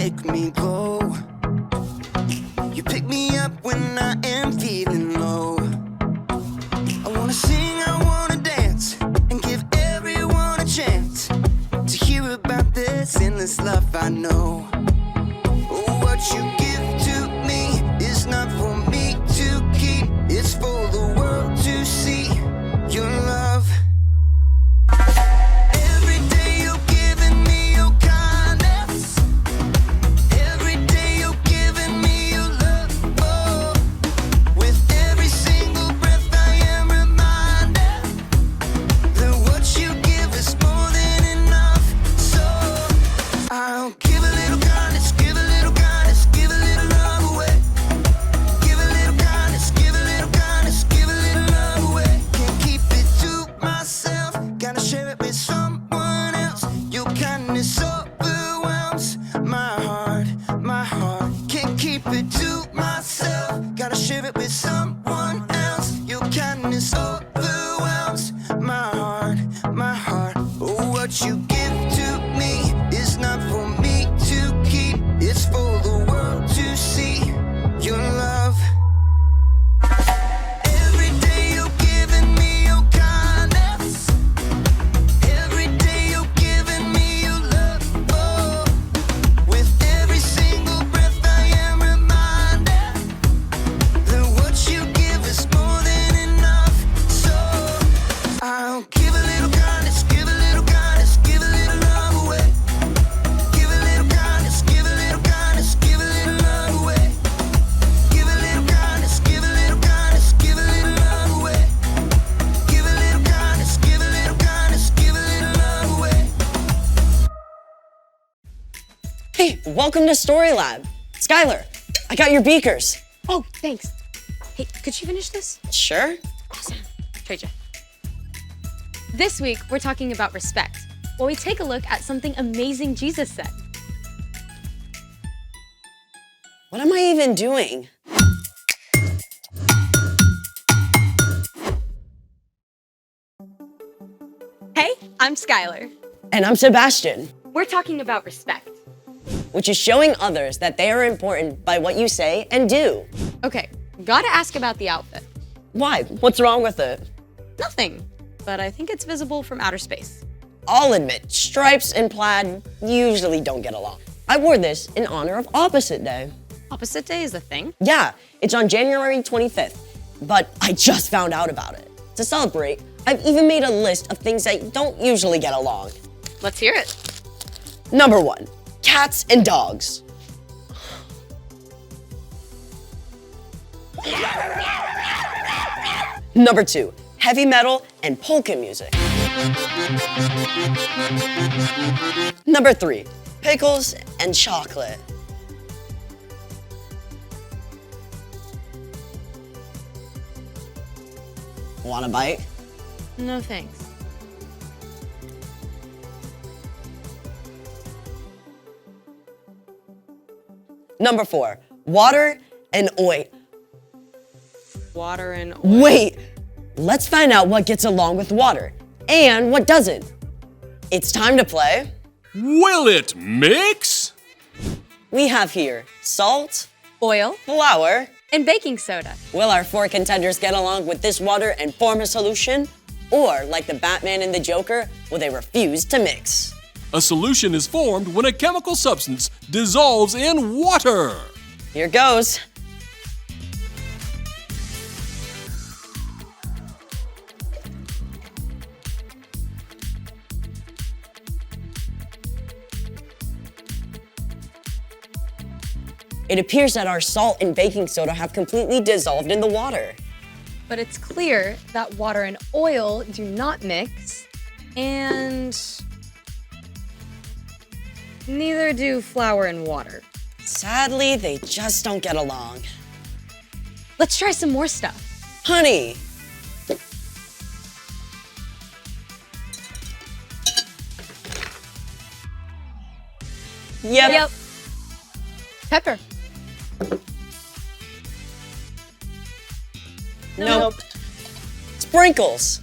make me glow. You pick me up when I am feeling low. I wanna sing, I wanna dance, and give everyone a chance to hear about this endless love I know. What you give to me is not for me to keep, it's for the world to see your love. Every day you're giving me your kindness. Every day you're giving me your love. Oh, with every single breath I am reminded that what you give is more than enough. So I'll give a little kindness, give a little kindness, give a little love away. Give a little kindness, give a little kindness, give a little love away. Can't keep it to myself, gotta share it with someone else. Your kindness overwhelms my heart, my heart. Can't keep it to myself, gotta share it with someone else. Your kindness overwhelms my heart, my heart. Oh, what you give to me is not for me to keep, it's for the world to see your love. Every day you're giving me your kindness. Every day you're giving me your love. Oh, with every single breath I am reminded that what you give is more than enough. So I'll give a little kindness, give a little kindness, give a little love away. Give a little kindness, give a little kindness, give a little love away. Give a little kindness, give a little kindness, give a little love away. Give a little kindness, give a little kindness, give a little love away. Hey, welcome to Story Lab. Skylar, I got your beakers. Oh, thanks. Hey, could you finish this? Sure? Awesome. Trade ya. This week, we're talking about respect, while we take a look at something amazing Jesus said. What am I even doing? Hey, I'm Skylar. And I'm Sebastian, We're talking about respect. which is showing others that they are important by what you say and do. Okay, gotta ask about the outfit. Why? What's wrong with it? Nothing, but I think it's visible from outer space. I'll admit, stripes and plaid usually don't get along. I wore this in honor of Opposite Day. Opposite Day is a thing? Yeah, it's on January 25th, but I just found out about it. To celebrate, I've even made a list of things that don't usually get along. Let's hear it. Number 1, cats and dogs. Number 2, heavy metal and polka music. Number 3, pickles and chocolate. Want a bite? No thanks. Number 4, water and oil. Water and oil. Wait, let's find out what gets along with water and what doesn't. It's time to play. Will it mix? We have here salt, Oil flour. and baking soda. Will our 4 contenders get along with this water and form a solution? Or, like the Batman and the Joker, will they refuse to mix? A solution is formed when a chemical substance dissolves in water. Here goes. It appears that our salt and baking soda have completely dissolved in the water. But it's clear that water and oil do not mix, and neither do flour and water. Sadly, they just don't get along. Let's try some more stuff. Honey! Yep. Pepper. Nope. Sprinkles.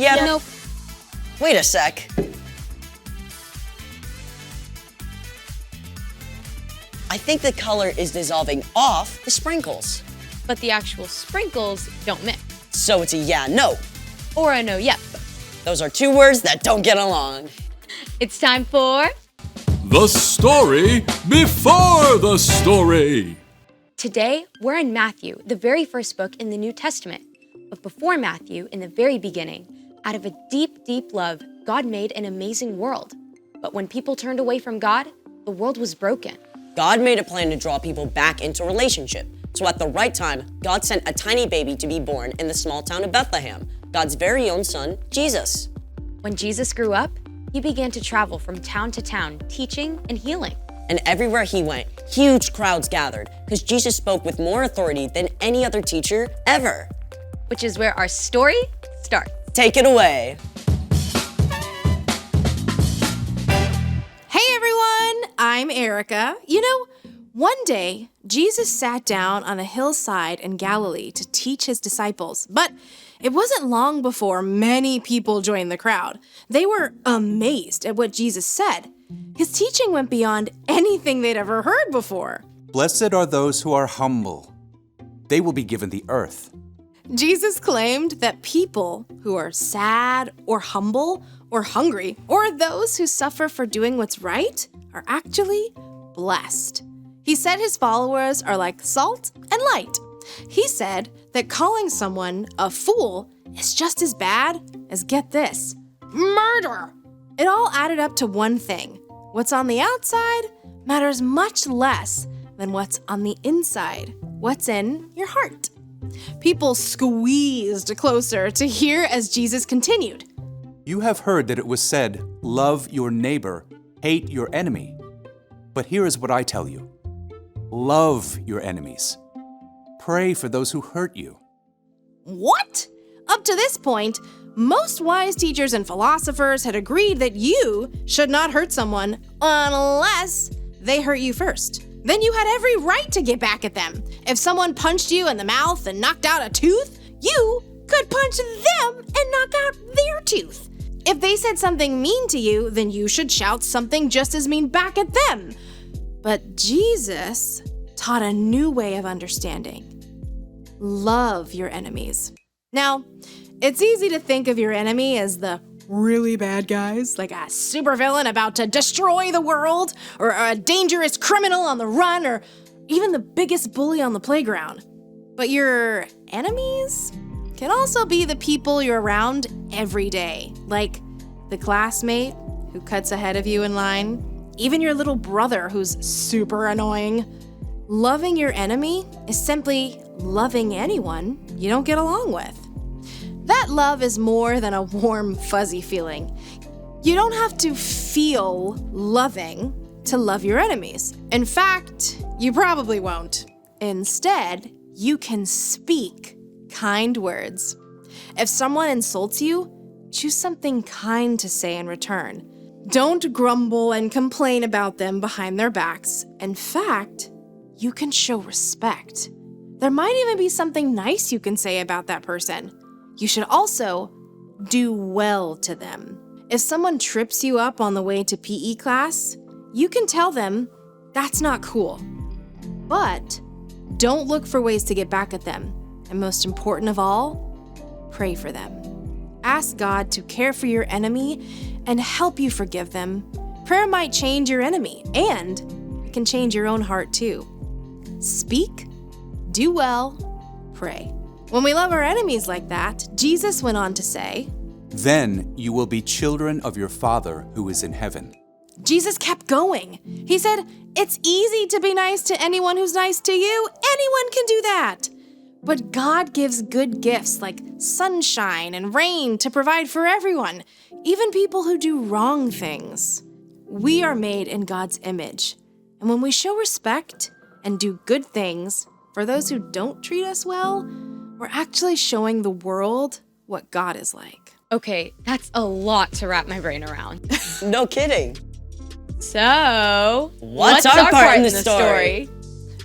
Yeah. Nope. Wait a sec. I think the color is dissolving off the sprinkles. But the actual sprinkles don't mix. So it's a yeah, no. Or a no, yep. Those are two words that don't get along. It's time for The story before the story. Today, we're in Matthew, the very first book in the New Testament. But before Matthew, in the very beginning, out of a deep, deep love, God made an amazing world. But when people turned away from God, the world was broken. God made a plan to draw people back into relationship. So at the right time, God sent a tiny baby to be born in the small town of Bethlehem, God's very own son, Jesus. When Jesus grew up, he began to travel from town to town, teaching and healing. And everywhere he went, huge crowds gathered because Jesus spoke with more authority than any other teacher ever. Which is where our story starts. Take it away. Hey everyone, I'm Erica. One day, Jesus sat down on a hillside in Galilee to teach his disciples, but it wasn't long before many people joined the crowd. They were amazed at what Jesus said. His teaching went beyond anything they'd ever heard before. Blessed are those who are humble. They will be given the earth. Jesus claimed that people who are sad or humble or hungry or those who suffer for doing what's right are actually blessed. He said his followers are like salt and light. He said that calling someone a fool is just as bad as, get this, murder. It all added up to one thing. What's on the outside matters much less than what's on the inside, what's in your heart. People squeezed closer to hear as Jesus continued. You have heard that it was said, love your neighbor, hate your enemy. But here is what I tell you. Love your enemies. Pray for those who hurt you. What? Up to this point, most wise teachers and philosophers had agreed that you should not hurt someone unless they hurt you first. Then you had every right to get back at them. If someone punched you in the mouth and knocked out a tooth, you could punch them and knock out their tooth. If they said something mean to you, then you should shout something just as mean back at them. But Jesus taught a new way of understanding. Love your enemies. Now, it's easy to think of your enemy as the really bad guys, like a supervillain about to destroy the world, or a dangerous criminal on the run, or even the biggest bully on the playground. But your enemies can also be the people you're around every day, like the classmate who cuts ahead of you in line, even your little brother who's super annoying. Loving your enemy is simply loving anyone you don't get along with. That love is more than a warm, fuzzy feeling. You don't have to feel loving to love your enemies. In fact, you probably won't. Instead, you can speak kind words. If someone insults you, choose something kind to say in return. Don't grumble and complain about them behind their backs. In fact, you can show respect. There might even be something nice you can say about that person. You should also do well to them. If someone trips you up on the way to PE class, you can tell them that's not cool. But don't look for ways to get back at them. And most important of all, pray for them. Ask God to care for your enemy and help you forgive them. Prayer might change your enemy, and it can change your own heart too. Speak, do well, pray. When we love our enemies like that, Jesus went on to say, Then you will be children of your Father who is in heaven. Jesus kept going. He said, it's easy to be nice to anyone who's nice to you. Anyone can do that. But God gives good gifts like sunshine and rain to provide for everyone, even people who do wrong things. We are made in God's image. And when we show respect and do good things for those who don't treat us well, we're actually showing the world what God is like. Okay, that's a lot to wrap my brain around. No kidding. So, What's our part in the story?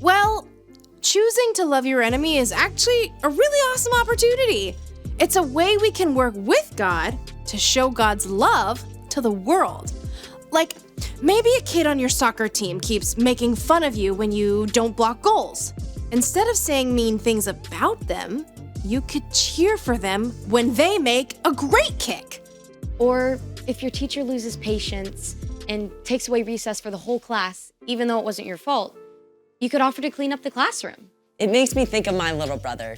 Well, choosing to love your enemy is actually a really awesome opportunity. It's a way we can work with God to show God's love to the world. Like, maybe a kid on your soccer team keeps making fun of you when you don't block goals. Instead of saying mean things about them, you could cheer for them when they make a great kick. Or if your teacher loses patience and takes away recess for the whole class, even though it wasn't your fault, you could offer to clean up the classroom. It makes me think of my little brother.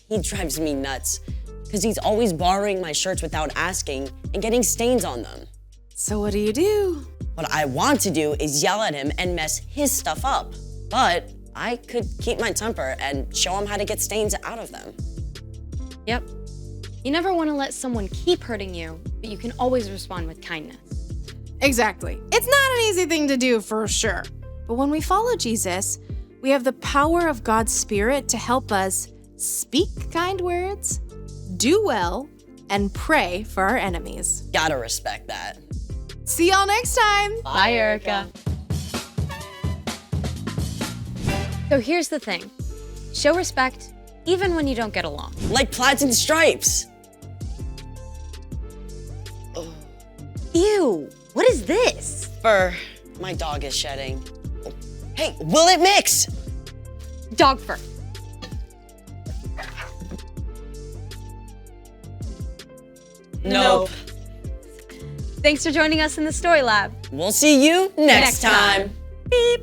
He drives me nuts because he's always borrowing my shirts without asking and getting stains on them. So what do you do? What I want to do is yell at him and mess his stuff up. But I could keep my temper and show him how to get stains out of them. Yep. You never want to let someone keep hurting you, but you can always respond with kindness. Exactly. It's not an easy thing to do for sure. But when we follow Jesus, we have the power of God's Spirit to help us speak kind words, do well, and pray for our enemies. Gotta respect that. See y'all next time. Bye, Erica. So here's the thing. Show respect even when you don't get along. Like plaids and stripes. Ew, what is this? Fur. My dog is shedding. Hey, will it mix? Dog fur. Nope. Thanks for joining us in the Story Lab. We'll see you next Next time. time. Beep.